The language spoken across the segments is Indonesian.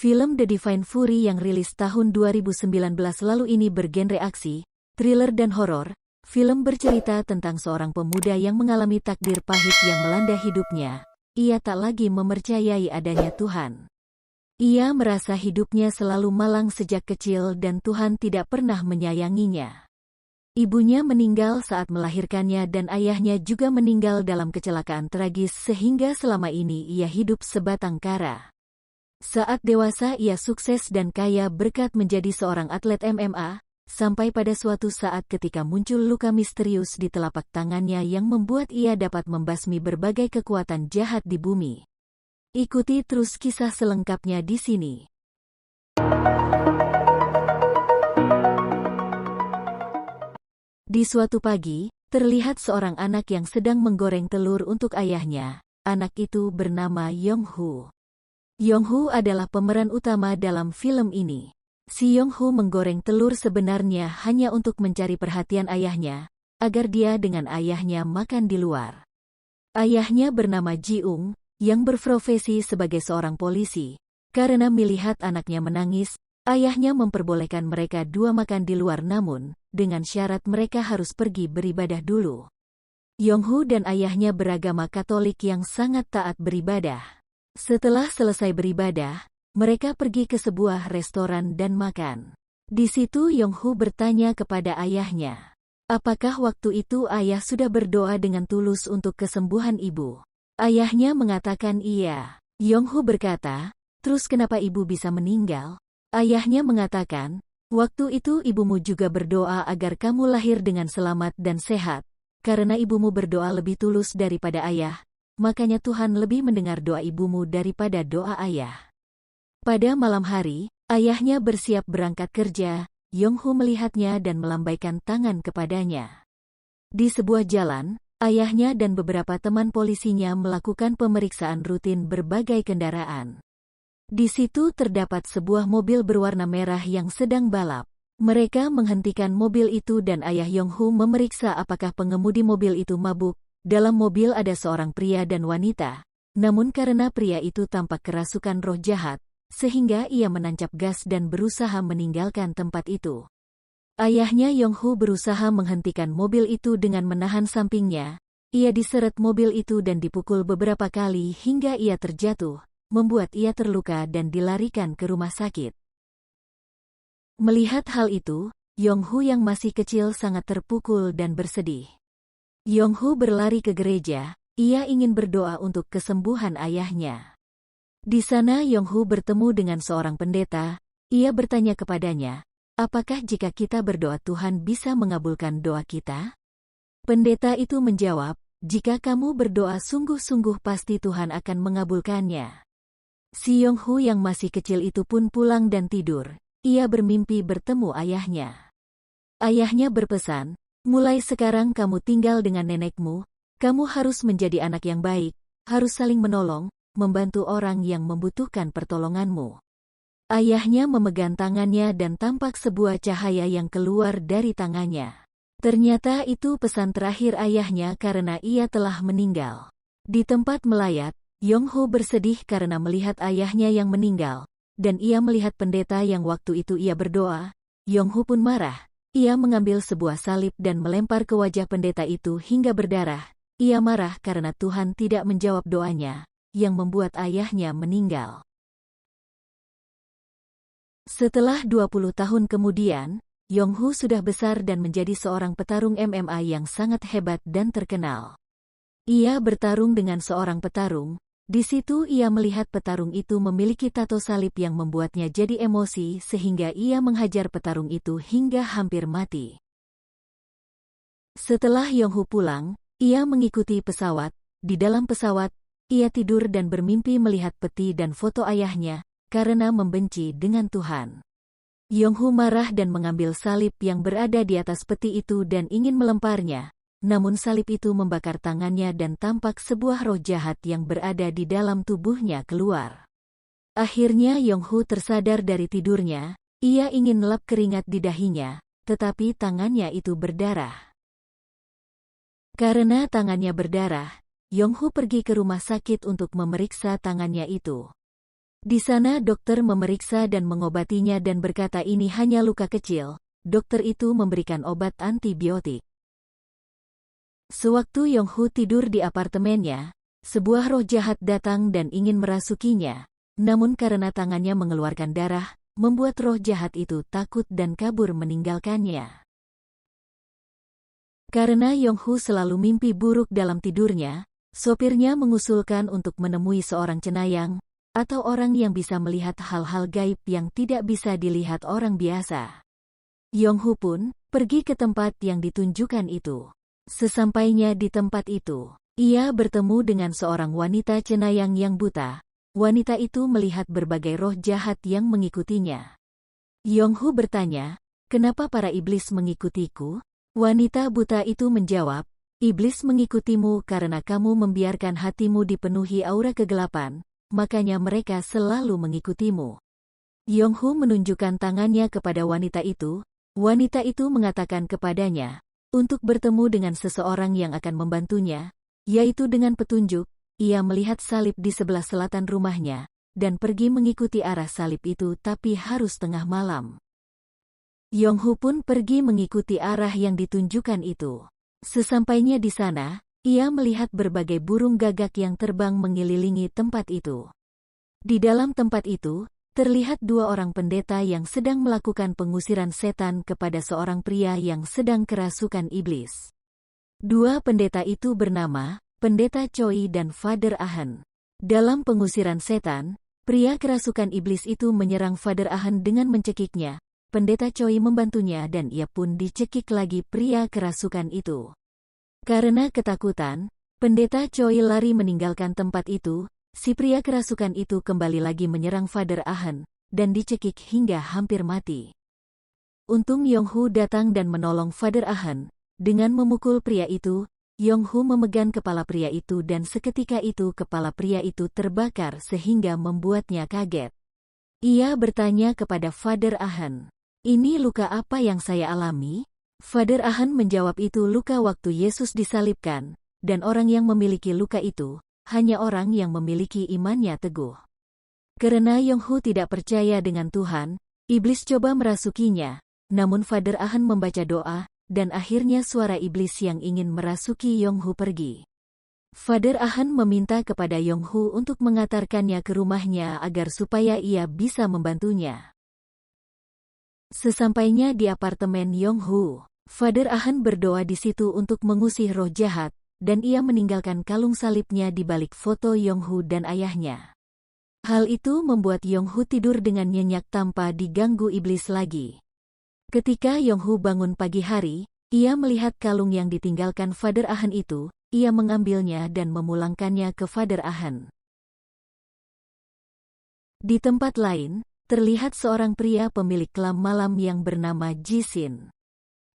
Film The Divine Fury yang rilis tahun 2019 lalu ini bergenre aksi, thriller dan horor. Film bercerita tentang seorang pemuda yang mengalami takdir pahit yang melanda hidupnya. Ia tak lagi mempercayai adanya Tuhan. Ia merasa hidupnya selalu malang sejak kecil dan Tuhan tidak pernah menyayanginya. Ibunya meninggal saat melahirkannya dan ayahnya juga meninggal dalam kecelakaan tragis sehingga selama ini ia hidup sebatang kara. Saat dewasa ia sukses dan kaya berkat menjadi seorang atlet MMA, sampai pada suatu saat ketika muncul luka misterius di telapak tangannya yang membuat ia dapat membasmi berbagai kekuatan jahat di bumi. Ikuti terus kisah selengkapnya di sini. Di suatu pagi, terlihat seorang anak yang sedang menggoreng telur untuk ayahnya. Anak itu bernama Yong-Hu. Yong-Hu adalah pemeran utama dalam film ini. Si Yong-Hu menggoreng telur sebenarnya hanya untuk mencari perhatian ayahnya, agar dia dengan ayahnya makan di luar. Ayahnya bernama Ji-ung, yang berprofesi sebagai seorang polisi. Karena melihat anaknya menangis, ayahnya memperbolehkan mereka dua makan di luar namun, dengan syarat mereka harus pergi beribadah dulu. Yong-Hu dan ayahnya beragama Katolik yang sangat taat beribadah. Setelah selesai beribadah, mereka pergi ke sebuah restoran dan makan. Di situ Yong-Hu bertanya kepada ayahnya, apakah waktu itu ayah sudah berdoa dengan tulus untuk kesembuhan ibu? Ayahnya mengatakan iya. Yong-Hu berkata, terus kenapa ibu bisa meninggal? Ayahnya mengatakan, waktu itu ibumu juga berdoa agar kamu lahir dengan selamat dan sehat. Karena ibumu berdoa lebih tulus daripada ayah, makanya Tuhan lebih mendengar doa ibumu daripada doa ayah. Pada malam hari, ayahnya bersiap berangkat kerja. Yong-Hu melihatnya dan melambaikan tangan kepadanya. Di sebuah jalan, ayahnya dan beberapa teman polisinya melakukan pemeriksaan rutin berbagai kendaraan. Di situ terdapat sebuah mobil berwarna merah yang sedang balap. Mereka menghentikan mobil itu dan ayah Yong-Hu memeriksa apakah pengemudi mobil itu mabuk. Dalam mobil ada seorang pria dan wanita, namun karena pria itu tampak kerasukan roh jahat, sehingga ia menancap gas dan berusaha meninggalkan tempat itu. Ayahnya Yong-Hu berusaha menghentikan mobil itu dengan menahan sampingnya. Ia diseret mobil itu dan dipukul beberapa kali hingga ia terjatuh, membuat ia terluka dan dilarikan ke rumah sakit. Melihat hal itu, Yong-Hu yang masih kecil sangat terpukul dan bersedih. Yong-Hu berlari ke gereja, ia ingin berdoa untuk kesembuhan ayahnya. Di sana Yong-Hu bertemu dengan seorang pendeta, ia bertanya kepadanya, apakah jika kita berdoa Tuhan bisa mengabulkan doa kita? Pendeta itu menjawab, jika kamu berdoa sungguh-sungguh pasti Tuhan akan mengabulkannya. Si Yong-Hu yang masih kecil itu pun pulang dan tidur, ia bermimpi bertemu ayahnya. Ayahnya berpesan, mulai sekarang kamu tinggal dengan nenekmu, kamu harus menjadi anak yang baik, harus saling menolong, membantu orang yang membutuhkan pertolonganmu. Ayahnya memegang tangannya dan tampak sebuah cahaya yang keluar dari tangannya. Ternyata itu pesan terakhir ayahnya karena ia telah meninggal. Di tempat melayat, Yong-Hu bersedih karena melihat ayahnya yang meninggal, dan ia melihat pendeta yang waktu itu ia berdoa. Yong-Hu pun marah. Ia mengambil sebuah salib dan melempar ke wajah pendeta itu hingga berdarah. Ia marah karena Tuhan tidak menjawab doanya, yang membuat ayahnya meninggal. Setelah 20 tahun kemudian, Yong-Hu sudah besar dan menjadi seorang petarung MMA yang sangat hebat dan terkenal. Ia bertarung dengan seorang petarung. Di situ ia melihat petarung itu memiliki tato salib yang membuatnya jadi emosi sehingga ia menghajar petarung itu hingga hampir mati. Setelah Yong-Hu pulang, ia mengikuti pesawat. Di dalam pesawat, ia tidur dan bermimpi melihat peti dan foto ayahnya karena membenci dengan Tuhan. Yong-Hu marah dan mengambil salib yang berada di atas peti itu dan ingin melemparnya. Namun salib itu membakar tangannya dan tampak sebuah roh jahat yang berada di dalam tubuhnya keluar. Akhirnya Yong-Hu tersadar dari tidurnya, ia ingin melap keringat di dahinya, tetapi tangannya itu berdarah. Karena tangannya berdarah, Yong-Hu pergi ke rumah sakit untuk memeriksa tangannya itu. Di sana dokter memeriksa dan mengobatinya dan berkata ini hanya luka kecil. Dokter itu memberikan obat antibiotik. Sewaktu Yong-hu tidur di apartemennya, sebuah roh jahat datang dan ingin merasukinya. Namun karena tangannya mengeluarkan darah, membuat roh jahat itu takut dan kabur meninggalkannya. Karena Yong-hu selalu mimpi buruk dalam tidurnya, sopirnya mengusulkan untuk menemui seorang cenayang, atau orang yang bisa melihat hal-hal gaib yang tidak bisa dilihat orang biasa. Yong-hu pun pergi ke tempat yang ditunjukkan itu. Sesampainya di tempat itu, ia bertemu dengan seorang wanita cenayang yang buta. Wanita itu melihat berbagai roh jahat yang mengikutinya. Yong-hu bertanya, "Kenapa para iblis mengikutiku?" Wanita buta itu menjawab, "Iblis mengikutimu karena kamu membiarkan hatimu dipenuhi aura kegelapan, makanya mereka selalu mengikutimu." Yong-hu menunjukkan tangannya kepada wanita itu. Wanita itu mengatakan kepadanya, untuk bertemu dengan seseorang yang akan membantunya, yaitu dengan petunjuk. Ia melihat salib di sebelah selatan rumahnya, dan pergi mengikuti arah salib itu tapi harus tengah malam. Yong-hu pun pergi mengikuti arah yang ditunjukkan itu. Sesampainya di sana, ia melihat berbagai burung gagak yang terbang mengelilingi tempat itu. Di dalam tempat itu, terlihat dua orang pendeta yang sedang melakukan pengusiran setan kepada seorang pria yang sedang kerasukan iblis. Dua pendeta itu bernama Pendeta Choi dan Father Ahan. Dalam pengusiran setan, pria kerasukan iblis itu menyerang Father Ahan dengan mencekiknya. Pendeta Choi membantunya dan ia pun dicekik lagi pria kerasukan itu. Karena ketakutan, Pendeta Choi lari meninggalkan tempat itu. Si pria kerasukan itu kembali lagi menyerang Father Ahan, dan dicekik hingga hampir mati. Untung Yong-hu datang dan menolong Father Ahan. Dengan memukul pria itu, Yong-hu memegang kepala pria itu dan seketika itu kepala pria itu terbakar sehingga membuatnya kaget. Ia bertanya kepada Father Ahan, "Ini luka apa yang saya alami?" Father Ahan menjawab itu luka waktu Yesus disalibkan, dan orang yang memiliki luka itu hanya orang yang memiliki imannya teguh. Karena Yong-hu tidak percaya dengan Tuhan, iblis coba merasukinya, namun Father Ahan membaca doa, dan akhirnya suara iblis yang ingin merasuki Yong-hu pergi. Father Ahan meminta kepada Yong-hu untuk mengantarkannya ke rumahnya agar supaya ia bisa membantunya. Sesampainya di apartemen Yong-hu, Father Ahan berdoa di situ untuk mengusir roh jahat, dan ia meninggalkan kalung salibnya di balik foto Yong-hu dan ayahnya. Hal itu membuat Yong-hu tidur dengan nyenyak tanpa diganggu iblis lagi. Ketika Yong-hu bangun pagi hari, ia melihat kalung yang ditinggalkan Father Ahan itu. Ia mengambilnya dan memulangkannya ke Father Ahan. Di tempat lain, terlihat seorang pria pemilik kelam malam yang bernama Jisin.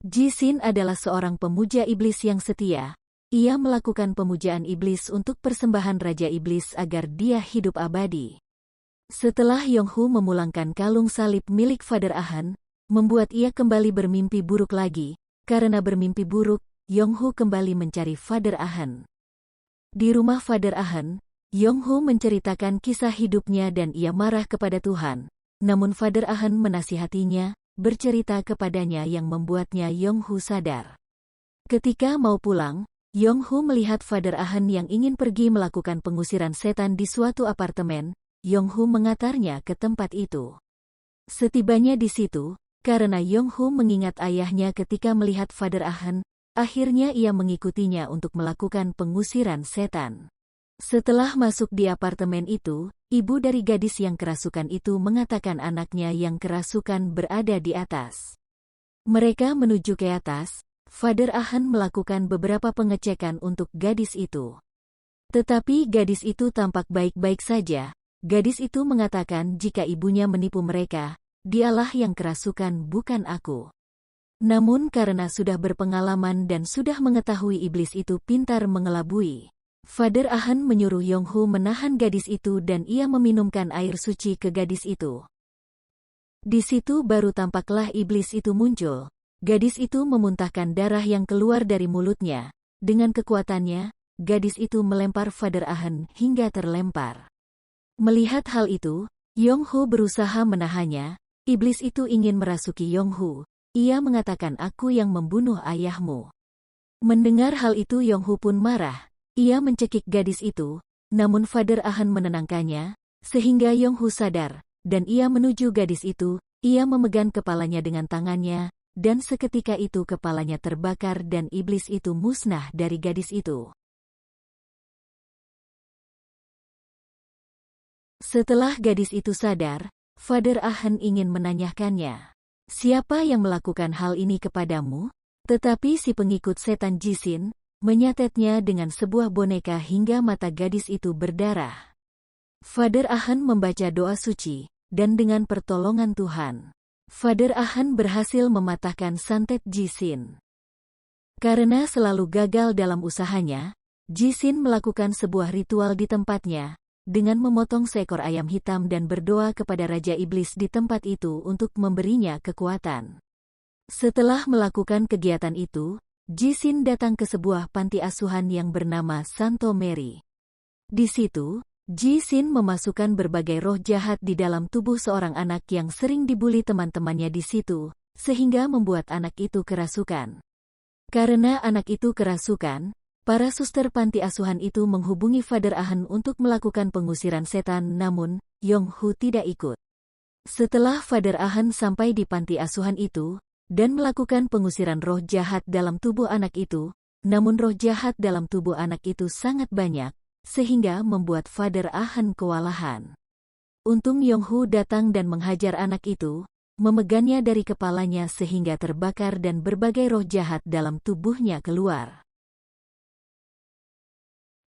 Jisin adalah seorang pemuja iblis yang setia. Ia melakukan pemujaan iblis untuk persembahan Raja Iblis agar dia hidup abadi. Setelah Yong-hu memulangkan kalung salib milik Father Ahan, membuat ia kembali bermimpi buruk lagi. Karena bermimpi buruk, Yong-hu kembali mencari Father Ahan. Di rumah Father Ahan, Yong-hu menceritakan kisah hidupnya dan ia marah kepada Tuhan. Namun Father Ahan menasihatinya, bercerita kepadanya yang membuatnya Yong-hu sadar. Ketika mau pulang, Yong-hu melihat Father Ahan yang ingin pergi melakukan pengusiran setan di suatu apartemen. Yong-hu mengantarnya ke tempat itu. Setibanya di situ, karena Yong-hu mengingat ayahnya ketika melihat Father Ahan, akhirnya ia mengikutinya untuk melakukan pengusiran setan. Setelah masuk di apartemen itu, ibu dari gadis yang kerasukan itu mengatakan anaknya yang kerasukan berada di atas. Mereka menuju ke atas. Father Ahan melakukan beberapa pengecekan untuk gadis itu. Tetapi gadis itu tampak baik-baik saja. Gadis itu mengatakan jika ibunya menipu mereka, dialah yang kerasukan bukan aku. Namun karena sudah berpengalaman dan sudah mengetahui iblis itu pintar mengelabui, Father Ahan menyuruh Yong-hu menahan gadis itu dan ia meminumkan air suci ke gadis itu. Di situ baru tampaklah iblis itu muncul. Gadis itu memuntahkan darah yang keluar dari mulutnya. Dengan kekuatannya, gadis itu melempar Father Ahan hingga terlempar. Melihat hal itu, Yong-Hu berusaha menahannya. Iblis itu ingin merasuki Yong-Hu. Ia mengatakan, aku yang membunuh ayahmu. Mendengar hal itu Yong-Hu pun marah. Ia mencekik gadis itu, namun Father Ahn menenangkannya, sehingga Yong-Hu sadar, dan ia menuju gadis itu. Ia memegang kepalanya dengan tangannya, dan seketika itu kepalanya terbakar dan iblis itu musnah dari gadis itu. Setelah gadis itu sadar, Father Ahn ingin menanyakannya, siapa yang melakukan hal ini kepadamu? Tetapi si pengikut setan Jisin menyatetnya dengan sebuah boneka hingga mata gadis itu berdarah. Father Ahn membaca doa suci, dan dengan pertolongan Tuhan, Father Ahn berhasil mematahkan santet Jisin. Karena selalu gagal dalam usahanya, Jisin melakukan sebuah ritual di tempatnya, dengan memotong seekor ayam hitam dan berdoa kepada Raja Iblis di tempat itu untuk memberinya kekuatan. Setelah melakukan kegiatan itu, Jisin datang ke sebuah panti asuhan yang bernama Santo Mary. Di situ, Jisin memasukkan berbagai roh jahat di dalam tubuh seorang anak yang sering dibuli teman-temannya di situ, sehingga membuat anak itu kerasukan. Karena anak itu kerasukan, para suster panti asuhan itu menghubungi Father Ahn untuk melakukan pengusiran setan, namun Yong-Hu tidak ikut. Setelah Father Ahn sampai di panti asuhan itu, dan melakukan pengusiran roh jahat dalam tubuh anak itu, namun roh jahat dalam tubuh anak itu sangat banyak, sehingga membuat Father Ahn kewalahan. Untung Yong-Hu datang dan menghajar anak itu, memegangnya dari kepalanya sehingga terbakar dan berbagai roh jahat dalam tubuhnya keluar.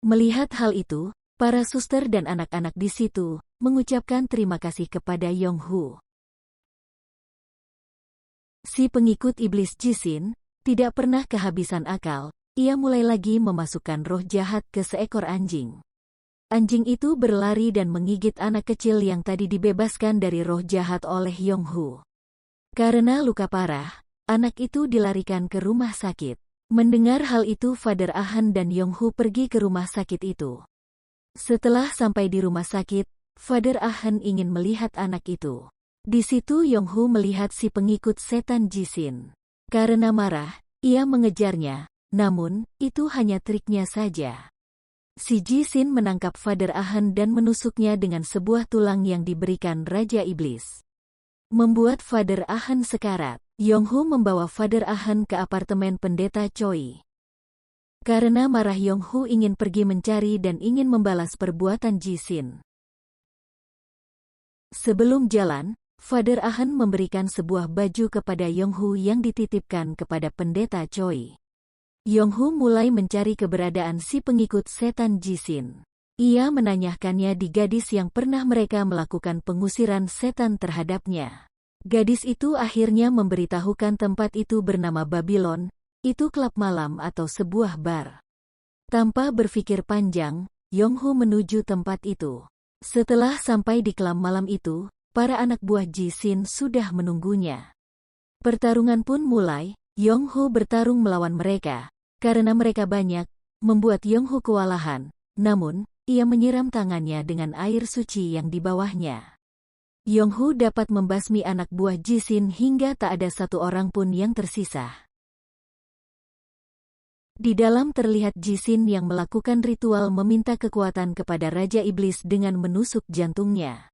Melihat hal itu, para suster dan anak-anak di situ mengucapkan terima kasih kepada Yong-Hu. Si pengikut iblis Jisin tidak pernah kehabisan akal. Ia mulai lagi memasukkan roh jahat ke seekor anjing. Anjing itu berlari dan menggigit anak kecil yang tadi dibebaskan dari roh jahat oleh Yong-Hu. Karena luka parah, anak itu dilarikan ke rumah sakit. Mendengar hal itu Father Ahn dan Yong-Hu pergi ke rumah sakit itu. Setelah sampai di rumah sakit, Father Ahn ingin melihat anak itu. Di situ Yong-Hu melihat si pengikut setan Jisin. Karena marah, ia mengejarnya, namun itu hanya triknya saja. Si Jisin menangkap Father Ahn dan menusuknya dengan sebuah tulang yang diberikan Raja Iblis. Membuat Father Ahn sekarat, Yong-Hu membawa Father Ahn ke apartemen pendeta Choi. Karena marah Yong-Hu ingin pergi mencari dan ingin membalas perbuatan Jisin. Sebelum jalan, Father Ahn memberikan sebuah baju kepada Yong-Hu yang dititipkan kepada pendeta Choi. Yong-Hu mulai mencari keberadaan si pengikut setan Jisin. Ia menanyakannya di gadis yang pernah mereka melakukan pengusiran setan terhadapnya. Gadis itu akhirnya memberitahukan tempat itu bernama Babylon, itu klub malam atau sebuah bar. Tanpa berpikir panjang, Yong-Hu menuju tempat itu. Setelah sampai di klub malam itu, para anak buah Jisin sudah menunggunya. Pertarungan pun mulai. Yong-Hu bertarung melawan mereka. Karena mereka banyak, membuat Yong-Hu kewalahan. Namun, ia menyiram tangannya dengan air suci yang di bawahnya. Yong-Hu dapat membasmi anak buah Jisin hingga tak ada satu orang pun yang tersisa. Di dalam terlihat Jisin yang melakukan ritual meminta kekuatan kepada Raja Iblis dengan menusuk jantungnya.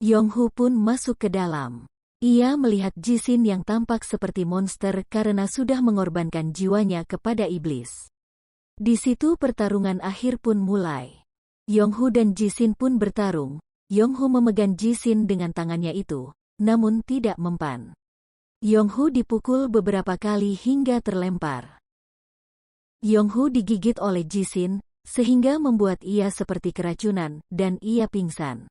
Yong-Hu pun masuk ke dalam. Ia melihat Jisin yang tampak seperti monster karena sudah mengorbankan jiwanya kepada iblis. Di situ pertarungan akhir pun mulai. Yong-Hu dan Jisin pun bertarung. Yong-Hu memegang Jisin dengan tangannya itu, namun tidak mempan. Yong-Hu dipukul beberapa kali hingga terlempar. Yong-Hu digigit oleh Jisin, sehingga membuat ia seperti keracunan, dan ia pingsan.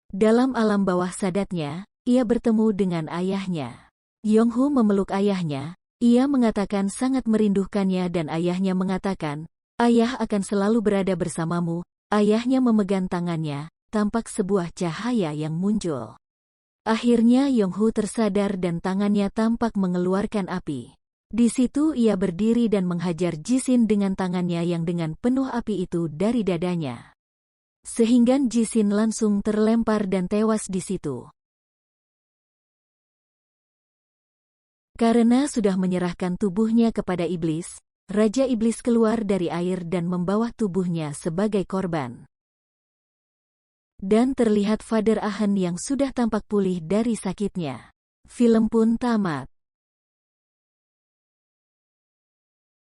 Dalam alam bawah sadarnya, ia bertemu dengan ayahnya. Yong-Hu memeluk ayahnya, ia mengatakan sangat merindukannya dan ayahnya mengatakan, ayah akan selalu berada bersamamu. Ayahnya memegang tangannya, tampak sebuah cahaya yang muncul. Akhirnya Yong-Hu tersadar dan tangannya tampak mengeluarkan api. Di situ ia berdiri dan menghajar Jisin dengan tangannya yang dengan penuh api itu dari dadanya. sehingga Jisin langsung terlempar dan tewas di situ. Karena sudah menyerahkan tubuhnya kepada iblis, Raja Iblis keluar dari air dan membawa tubuhnya sebagai korban. Dan terlihat Father Ahan yang sudah tampak pulih dari sakitnya. Film pun tamat.